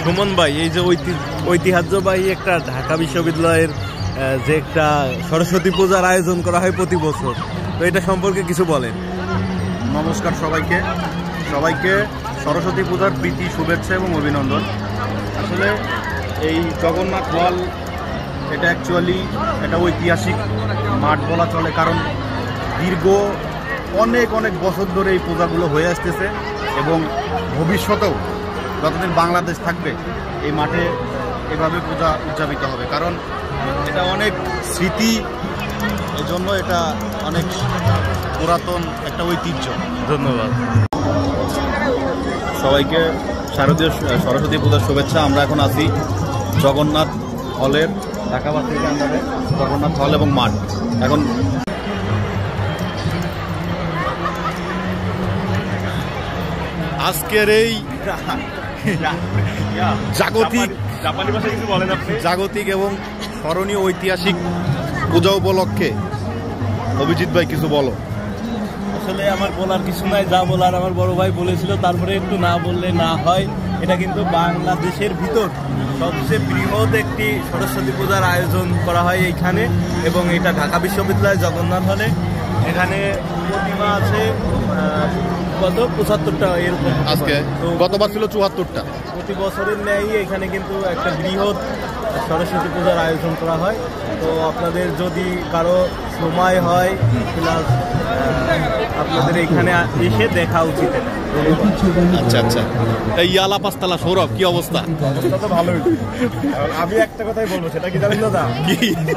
সুমন ভাই, এই যে ঐতিহ্যবাহী একটা ঢাকা বিশ্ববিদ্যালয়ের যে একটা সরস্বতী পূজার আয়োজন করা হয় প্রতি বছর, তো এটা সম্পর্কে কিছু বলেন। নমস্কার সবাইকে সরস্বতী পূজার প্রীতি, শুভেচ্ছা এবং অভিনন্দন। আসলে এই জগন্নাথ হল এটা অ্যাকচুয়ালি একটা ঐতিহাসিক মাঠ বলা চলে, কারণ দীর্ঘ অনেক বছর ধরে এই পূজাগুলো হয়ে আসতেছে এবং ভবিষ্যতেও যতদিন বাংলাদেশ থাকবে এই মাঠে এভাবে পূজা উদযাপিত হবে, কারণ এটা অনেক স্মৃতি, এজন্য এটা অনেক পুরাতন একটা ঐতিহ্য। ধন্যবাদ সবাইকে শারদীয় সরস্বতী পূজার শুভেচ্ছা। আমরা এখন আছি জগন্নাথ হলের, ঢাকা বাস থেকে আমাদের জগন্নাথ হল এবং মাঠ। এখন আজকের এই জাগতিক এবং স্মরণীয় ঐতিহাসিক পূজা উপলক্ষে অভিজিৎ ভাই কিছু বলো। আসলে আমার বলার কিছু নাই, যা বলার আমার বড় ভাই বলেছিল, তারপরে একটু না বললে না হয়। এটা কিন্তু বাংলাদেশের ভিতর সবচেয়ে বৃহৎ একটি সরস্বতী পূজার আয়োজন করা হয় এইখানে, এবং এটা ঢাকা বিশ্ববিদ্যালয় জগন্নাথ হলে। এখানে প্রতিমা আছে কত ৭৫টা এরকম, আজকে গতবার ছিল ৭৪টা। প্রতি বছরের ন্যায় এখানে কিন্তু একটা বৃহৎ সরস্বতী পূজার আয়োজন করা হয়। তো আপনাদের যদি কারো সময় হয়, প্লাস আপনাদের এখানে এসে দেখা উচিত। আচ্ছা, এই ইয়ালা পাঁচতলা সৌরভ, কি অবস্থা? তো ভালোই। আমি একটা কথাই বলবো, সেটা কি জানেন দাদা?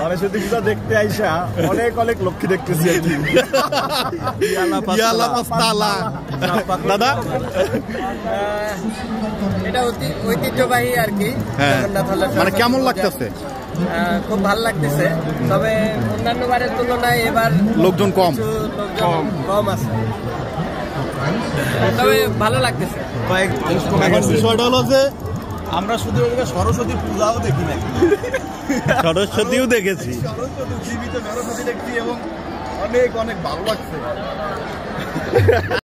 সরস্বতী পূজা দেখতে আইসা অনেক লক্ষ্মী দেখতেছি আর কি। ইয়ালা পাঁচতলা দাদা, এটা ঐতিহ্যবাহী আর কি। মানে কেমন লাগতেছে? খুব ভালো লাগতেছে, তবে অন্যান্য বারের তুলনায় এবার লোকজন কম আছে, তবে ভালো লাগতেছে। এখন বিষয়টা হলো যে আমরা শুধু সরস্বতী পূজাও দেখি না, সরস্বতীও দেখেছি, জীবিত সরস্বতী দেখছি এবং অনেক ভালো লাগছে।